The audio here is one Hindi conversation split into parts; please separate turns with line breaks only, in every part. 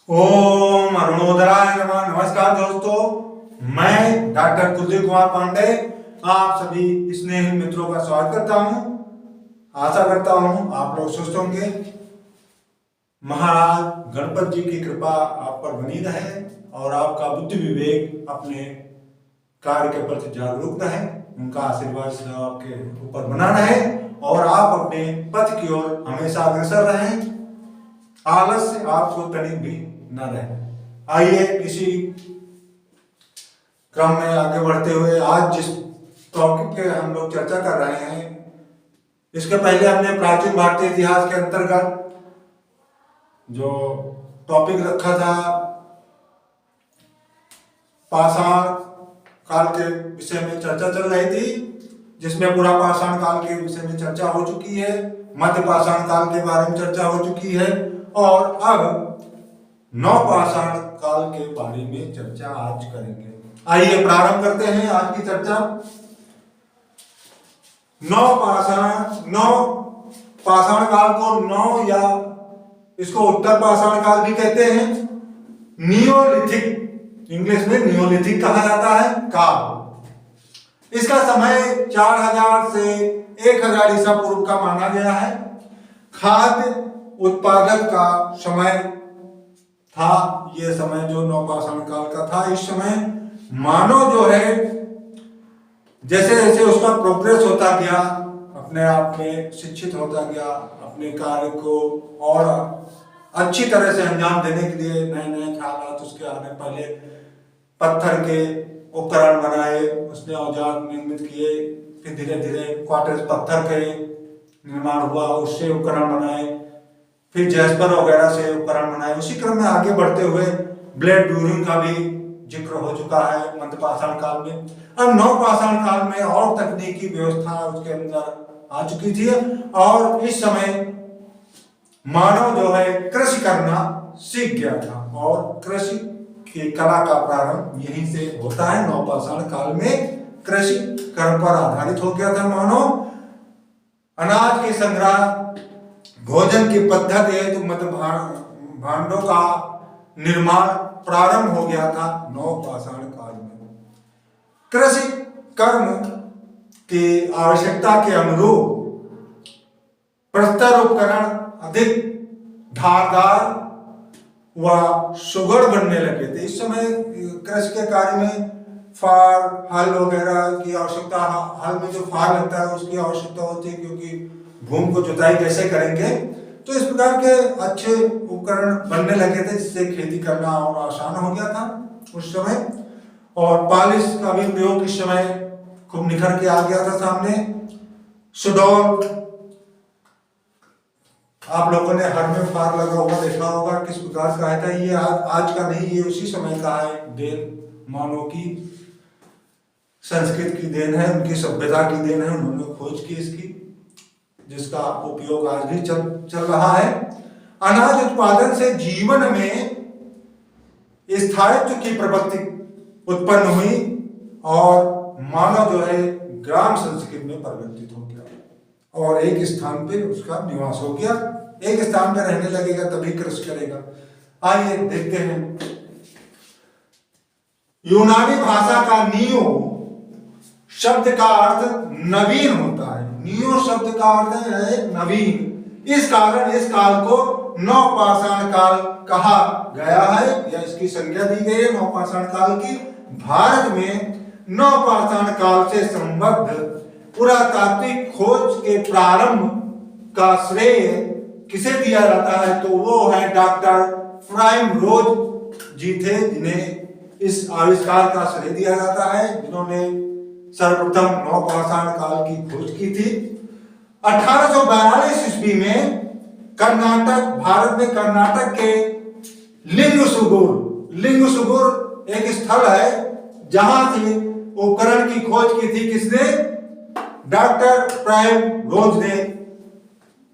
ओम अरुणोदराय नमः। नमस्कार दोस्तों, मैं डॉक्टर कुलदीप कुमार पांडे आप सभी स्नेही मित्रों का स्वागत करता हूं। आशा करता हूं आप लोग स्वस्थ होंगे। महाराज गणपति जी की कृपा आप पर बनी रहे और आपका बुद्धि विवेक अपने कार्य के प्रति जागरूक रहे। उनका आशीर्वाद आपके ऊपर बना रहे और आप अपने पथ की ओर हमेशा अग्रसर रहें। आलस्य आपको तनिक भी न रहे। आइए इसी क्रम में आगे बढ़ते हुए आज जिस टॉपिक पे हम लोग चर्चा कर रहे हैं, इसके पहले हमने प्राचीन भारतीय इतिहास के अंतर्गत जो टॉपिक रखा था पाषाण काल के विषय में चर्चा चल रही थी, जिसमें पूरा पाषाण काल के विषय में चर्चा हो चुकी है, मध्य पाषाण काल के बारे में चर्चा हो चुकी है और अब नवपाषाण काल के बारे में चर्चा आज करेंगे। आइए प्रारंभ करते हैं आज की चर्चा। नवपाषाण काल को नव या इसको उत्तर पाषाण काल भी कहते हैं। नियोलिथिक, इंग्लिश में नियोलिथिक कहा जाता है काल। इसका समय 4000 से 1000 ईसा पूर्व का माना गया है। खाद्य उत्पादक का समय था यह समय जो नवपाषाण काल का था। इस समय मानव जो है जैसे जैसे उसका प्रोग्रेस होता गया, अपने आप में शिक्षित होता गया, अपने कार्य को और अच्छी तरह से अंजाम देने के लिए नए नए ख्यालात उसके आने, पहले पत्थर के उपकरण बनाए, उसने औजार निर्मित किए, फिर धीरे धीरे क्वार्टर्स पत्थर के निर्माण हुआ, उससे उपकरण बनाए, फिर जैस्पर वगैरह से उपकरण बनाए। उसी क्रम में आगे बढ़ते हुए ब्लेड ब्यूरिंग का भी जिक्र हो चुका है मध्य पाषाण काल में। अब नवपाषाण काल में और तकनीकी व्यवस्था उसके अंदर आ चुकी थी और इस समय मानव जो है कृषि करना सीख गया था और कृषि की कला का प्रारंभ यहीं से होता है। नवपाषाण काल में कृषि कर्म पर आधारित हो गया था मानव। अनाज के संग्रह, भोजन की पद्धति है तो मतलब भांडों का निर्माण प्रारंभ हो गया था नवपाषाण काल में। कृषि कर्म की आवश्यकता के अनुरूप प्रस्तर उपकरण अधिक धारदार व सुगढ़ बनने लगे थे। इस समय कृषि के कार्य में फार, हल वगैरह की आवश्यकता, हल में जो फार लगता है उसकी आवश्यकता होती है क्योंकि भूमि को जुताई कैसे करेंगे, तो इस प्रकार के अच्छे उपकरण बनने लगे थे जिससे खेती करना और आसान हो गया था उस समय। और पालिश का भी प्रयोग इस समय खूब निखर के आ गया था सामने। सुडौल, आप लोगों ने हर में फार लगा हुआ देखा होगा, किस प्रकार का है। ये आज का नहीं, ये उसी समय का है देन, मानव की संस्कृत की देन है, उनकी सभ्यता की देन है। उन्होंने खोज की इसकी, जिसका उपयोग आज भी चल रहा है। अनाज उत्पादन से जीवन में स्थायित्व की प्रवृत्ति उत्पन्न हुई और मानव जो है ग्राम संस्कृति में परिवर्तित हो गया और एक स्थान पे उसका निवास हो गया। एक स्थान पे रहने लगेगा तभी कृषि करेगा। आइए देखते हैं। यूनानी भाषा का नियो शब्द का अर्थ नवीन होता है। नियो शब्द का अर्थ है नवीन। इस कारण इस काल को नवपाषाण काल कहा गया है या इसकी संज्ञा दी गई है नवपाषाण काल की। भारत में नवपाषाण काल से संबद्ध पुरातात्विक खोज के प्रारंभ का श्रेय किसे दिया जाता है तो वो है डॉक्टर प्राइमरोज जी थे, जिन्हें इस आविष्कार का श्रेय दिया जाता है, जिन्होंने सर्वप्रथम नवपाषाण काल की खोज की थी। 1842 ईस्वी में कर्नाटक, भारत में कर्नाटक के लिंगसुगुर एक स्थल है जहां से उपकरण की खोज की थी। किसने? डॉक्टर प्राइमरोज ने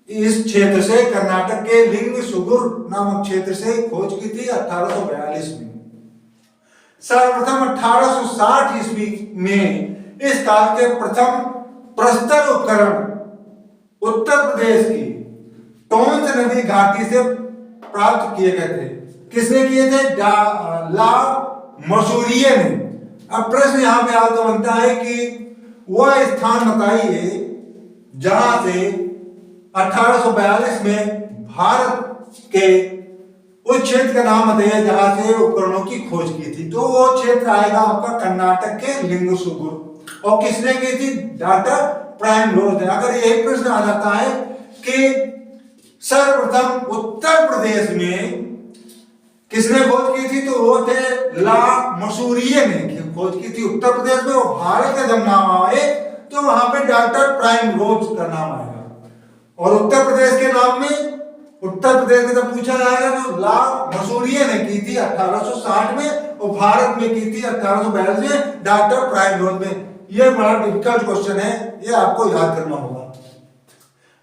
इस क्षेत्र से, कर्नाटक के लिंगसुगुर नामक क्षेत्र से खोज की थी 1842 में। सर्वप्रथम 1860 ईस्वी में इस काल के प्रथम प्रस्तर उपकरण उत्तर प्रदेश की टोंस नदी घाटी से प्राप्त किए गए थे। किसने किए थे? ला मसूरिये ने। अब प्रश्न यहां पे आपका बनता है कि वह स्थान बताइए जहां से 1842 में भारत के उस क्षेत्र का नाम बताइए जहां से उपकरणों की खोज की थी। तो वो क्षेत्र आएगा आपका कर्नाटक के लिंगसुगुर। और किसने की थी? डॉक्टर प्राइम रोज ने। अगर यही प्रश्न आ जाता है कि सर्वप्रथम उत्तर प्रदेश में किसने खोज की थी, तो वो थे ला मसूरिये ने खोज की थी उत्तर प्रदेश में। और भारत का जब नाम आए तो वहां पे डॉक्टर प्राइम रोज का नाम आएगा। और उत्तर प्रदेश के नाम में, उत्तर प्रदेश में जब पूछा जाएगा तो ला मसूरिये ने की थी 1860 में, और भारत में की थी 1842 में डॉक्टर प्राइम रोज में। यह बड़ा डिफिकल्ट क्वेश्चन है, यह आपको याद करना होगा।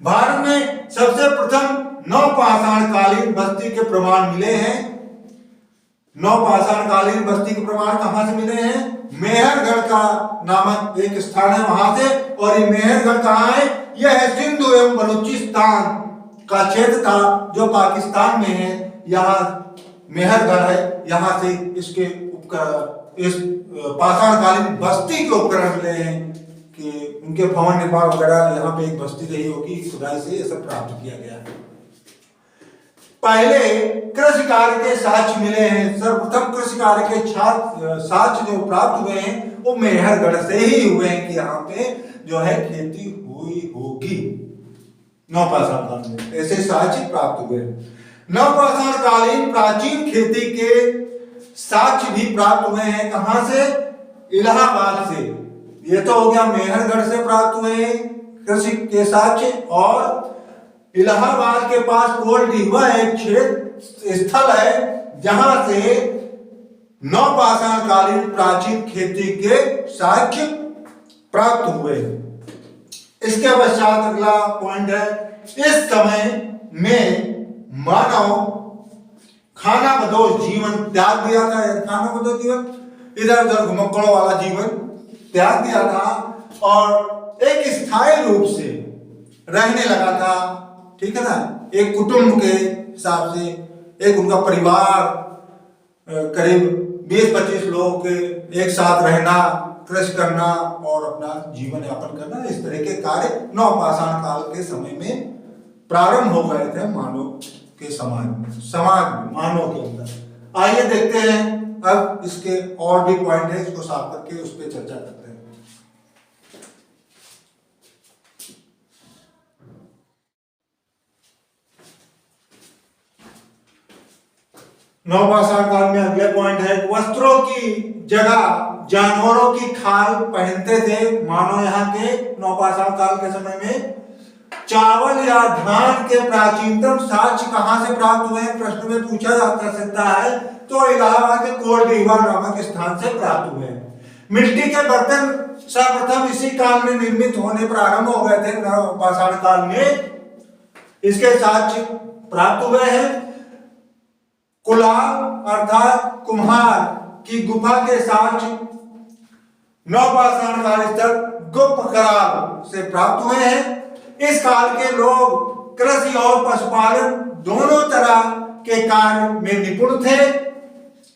भारत में सबसे प्रथम नवपाषाण कालीन बस्ती के प्रमाण मिले हैं। नवपाषाण कालीन बस्ती के प्रमाण कहां से मिले हैं? मेहरगढ़ का नामक एक स्थान है वहां से। और ये मेहरगढ़ कहां है? यह है सिंधु एवं बलूचिस्तान का क्षेत्र था जो पाकिस्तान में है। यहाँ मेहरगढ़ है, यहाँ से इसके इस पाषाण कालीन बस्ती के उपकरण मिले हैं कि उनके भवन निर्माण वगैरह यहाँ पे एक बस्ती रही होगी, खुदाई से ये सब प्राप्त किया गया है। पहले कृषि कार्य के साक्ष्य मिले हैं। सर्वप्रथम कृषि कार्य के साक्ष्य जो प्राप्त हुए हैं वो मेहरगढ़ से ही हुए हैं कि यहाँ पे जो है खेती हुई होगी नवपाषाण काल में, ऐसे साक्ष्य प्राप्त हुए। नवपाषाण कालीन प्राचीन खेती के साक्ष्य भी प्राप्त हुए हैं। कहां से? इलाहाबाद से। ये तो हो गया मेहरगढ़ से प्राप्त हुए कृषि के साक्ष्य। और इलाहाबाद के पास कोलडीहा एक क्षेत्र स्थल है जहां से नवपाषाण कालीन प्राचीन खेती के साक्ष्य प्राप्त हुए। इसके पश्चात अगला पॉइंट है, इस समय में मानव खाना बदोश जीवन त्याग दिया था। खाना बदोश जीवन, इधर उधर घुमक्कड़ों वाला जीवन त्याग दिया था और एक स्थायी रूप से रहने लगा था। ठीक है ना, एक कुटुंब के हिसाब से, एक उनका परिवार करीब 20-25 लोगों के एक साथ रहना, कृषि करना और अपना जीवन यापन करना, इस तरह के कार्य नवपाषाण काल के समय में प्रारंभ हो गए थे मानव के समाज मानव के अंदर। आइए देखते हैं अब इसके और भी पॉइंट है, इसको साफ करके उस पर चर्चा करते हैं। नवपाषाण काल में अगले पॉइंट है, वस्त्रों की जगह जानवरों की खाल पहनते थे मानव। यहाँ के नवपाषाण काल के समय में चावल या धान के प्राचीनतम साक्ष्य कहां से प्राप्त हुए हैं, प्रश्न में पूछा जा सकता है। तो इलाहाबाद के कोलडीहा नामक स्थान से प्राप्त हुए हैं। मिट्टी के बर्तन सर्वप्रथम इसी काल में निर्मित होने प्रारंभ हो गए थे नवपाषाण काल में, इसके साक्ष्य प्राप्त हुए हैं। कुल्हार अर्थात कुम्हार की गुफा के साक्ष्य नवपाषाण काल स्तर गुप्त काल से प्राप्त हुए हैं। इस काल के लोग कृषि और पशुपालन दोनों तरह के कार्य में निपुण थे।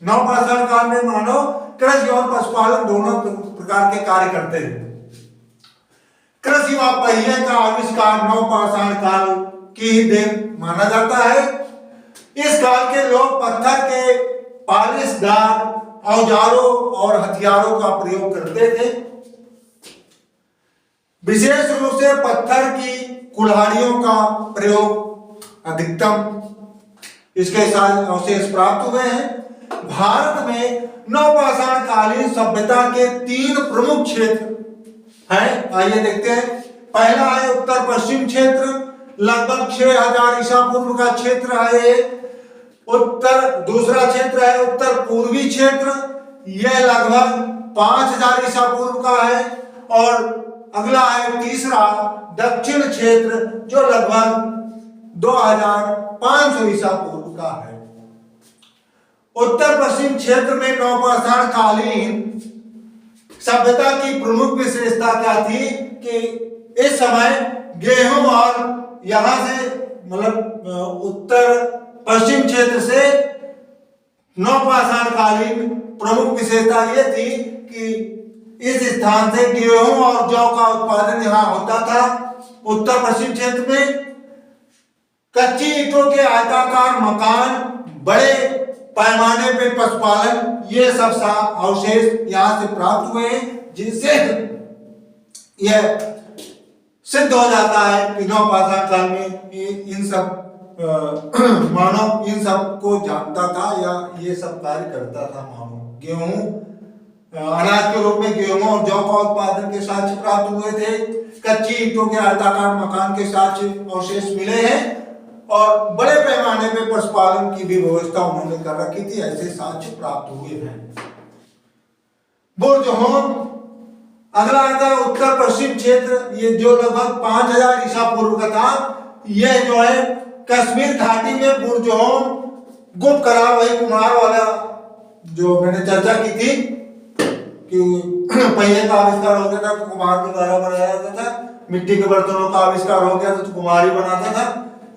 नवपाषाण काल में मानव कृषि और पशुपालन दोनों प्रकार के कार्य करते हैं। कृषि व पहिए का आविष्कार नवपाषाण काल की ही देन माना जाता है। इस काल के लोग पत्थर के पालिशदार औजारों और हथियारों का प्रयोग करते थे। विशेष रूप से पत्थर की कुल्हाड़ियों का प्रयोग अधिकतम इसके साथ अवशेष प्राप्त हुए हैं। भारत में नवपाषाण कालीन सभ्यता के 3 प्रमुख क्षेत्र हैं। आइए देखते हैं। पहला है उत्तर पश्चिम क्षेत्र, लगभग 6000 ईसा पूर्व का क्षेत्र है। दूसरा क्षेत्र है उत्तर पूर्वी क्षेत्र, यह लगभग 5000 ईसा पूर्व का है। और अगला है तीसरा दक्षिण क्षेत्र जो लगभग 2500 ईसा पूर्व का है। उत्तर पश्चिम क्षेत्र में नवपाषाण कालीन सभ्यता की प्रमुख विशेषता क्या थी कि इस समय गेहूं और यहां से मतलब उत्तर पश्चिम क्षेत्र से नवपाषाण कालीन प्रमुख विशेषता ये थी कि इस स्थान से गेहूं और जौ का उत्पादन यहाँ होता था। उत्तर पश्चिम क्षेत्र में कच्ची ईंटों के आयताकार मकान, बड़े पैमाने पे पशुपालन, ये सब अवशेष यहाँ से प्राप्त हुए हैं, जिनसे यह सिद्ध हो जाता है कि नवपाषाण काल में इन सब मानव इन सब को जानता था या ये सब कार्य करता था। मानव गेहूं अनाज के रूप में गेहूं और जौ का उत्पादन के साक्ष्य प्राप्त हुए थे। कच्ची ईंटों के आयताकार मकान के साक्ष्य अवशेष मिले हैं और बड़े पैमाने पे पशुपालन की भी व्यवस्था उन्होंने कर रखी थी, ऐसे साक्ष्य प्राप्त हुए हैं। बुर्ज-होम अगला आता है उत्तर पश्चिम क्षेत्र, ये जो लगभग 5000 ईसा पूर्व का था। यह जो है कश्मीर घाटी में बुर्ज-होम गुप्त कला वही कुम्हार वाला जो मैंने चर्चा की थी कि पहिए का आविष्कार हो गया था तो कुम्हार के द्वारा बनाया जाता था, मिट्टी के बर्तनों का आविष्कार हो गया तो कुम्हार ही बनाता था।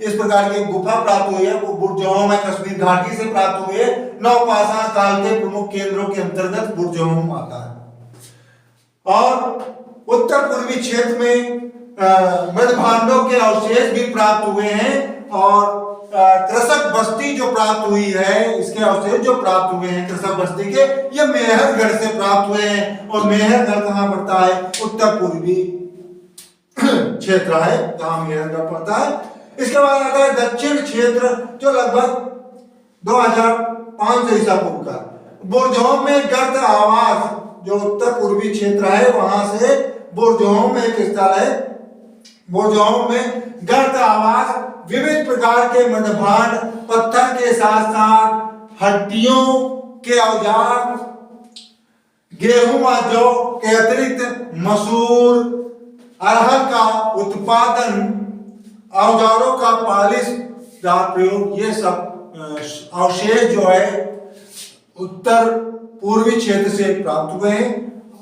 इस प्रकार की गुफा प्राप्त हुई है, वो बुर्ज-होम है, कश्मीर घाटी से प्राप्त हुई है। नवपाषाण काल के प्रमुख केंद्रों के अंतर्गत बुर्ज-होम आता है। और उत्तर पूर्वी क्षेत्र में मृदभांडों के अवशेष भी प्राप्त हुए हैं और कृषक बस्ती जो प्राप्त हुई है, इसके अवशेष जो प्राप्त हुए हैं कृषक बस्ती के, ये मेहरगढ़ से प्राप्त हुए हैं। और मेहरगढ़ कहाँ पड़ता है? उत्तर पूर्वी क्षेत्र है जहां मेहरगढ़ पड़ता है। इसके बाद आता है दक्षिण क्षेत्र जो लगभग 2500 ईसा पूर्व का। बुर्ज-होम में गर्द आवास जो उत्तर पूर्वी क्षेत्र है वहां से बुर्ज-होम एक स्थल है। बुर्ज-होम में गर्द आवास विविध प्रकार के मृदभांड, पत्थर के साथ साथ हड्डियों के औजार, गेहूं व जौ के अतिरिक्त मसूर, अरहर का उत्पादन, औजारों का पालिश प्रयोग, ये सब अवशेष जो है उत्तर पूर्वी क्षेत्र से प्राप्त हुए हैं।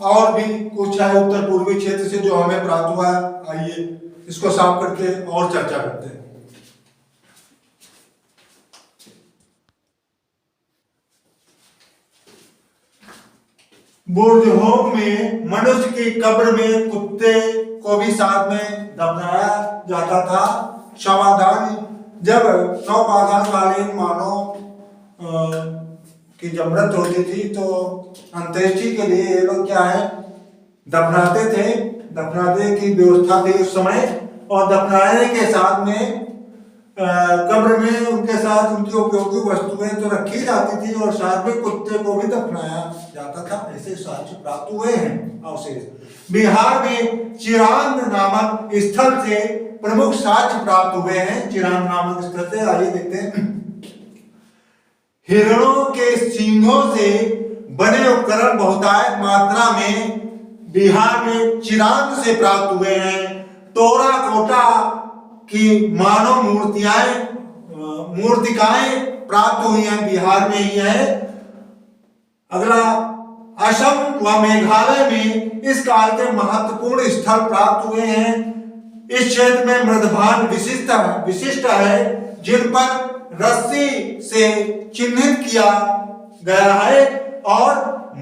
और भी कुछ है उत्तर पूर्वी क्षेत्र से जो हमें प्राप्त हुआ है, आइए इसको साफ करके और चर्चा करते हैं। बुर्ज-होम में मनुष्य की कब्र में कुत्ते को भी साथ में दफनाया जाता था। शवाधान जब नवपाषाण कालीन मानव की जब मृत्यु होती थी तो अंत्येष्टि के लिए ये लोग क्या है दफनाते थे। दफनाने की व्यवस्था थी उस समय, और दफनाने के साथ में कब्र में उनके साथ उनकी उपयोगी वस्तुएं तो रखी जाती थी और साथ में कुत्ते को भी दफनाया जाता था। ऐसे साक्ष्य प्राप्त हुए हैं अवशेष। बिहार में चिरांद नामक स्थल से प्रमुख साक्ष्य प्राप्त हुए हैं। चिरांद नामक स्थल से आइए देखते हैं। हिरणों के सींगों से बने उपकरण बहुतायत मात्रा में बिहार में चिरांद से प्राप्त हुए हैं। टोरा कोटा की मानव मूर्तिकाएं प्राप्त हुई हैं, बिहार में ही है। अगला असम व मेघालय में इस काल के महत्वपूर्ण स्थल प्राप्त हुए हैं। इस क्षेत्र में मृदभांड विशिष्ट है जिन पर रस्सी से चिन्हित किया गया है और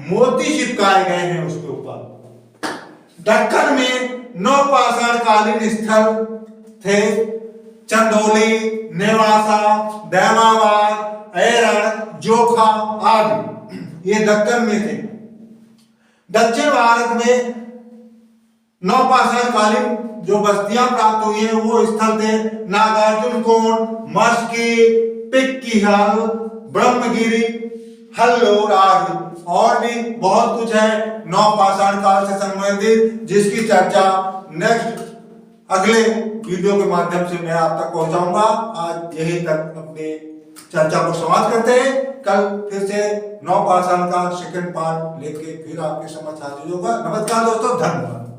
मोती चिपकाए गए हैं उसके ऊपर। दक्कन में नवपाषाण कालीन स्थल थे। चंदौली, नेवासा, दैमाबाद, ऐरण, जोखा आदि ये दक्कन में थे। दक्षिण भारत में नवपाषाण कालीन जो बस्तियां प्राप्त हुई हैं वो स्थल थे नागार्जुन कोंड, मस्की, पिक्कीहल, ब्रह्मगिरी, हल्लोर आदि। और भी बहुत कुछ है नवपाषाण काल से संबंधित जिसकी चर्चा नेक्स्ट अगले वीडियो के माध्यम से मैं आप तक पहुंचाऊंगा। आज यहीं तक अपनी चर्चा को समाप्त करते हैं। कल फिर से नवपाषाण का सेकंड पार्ट लेके फिर आपके समक्ष हाजिर होगा। नमस्कार दोस्तों, धन्यवाद।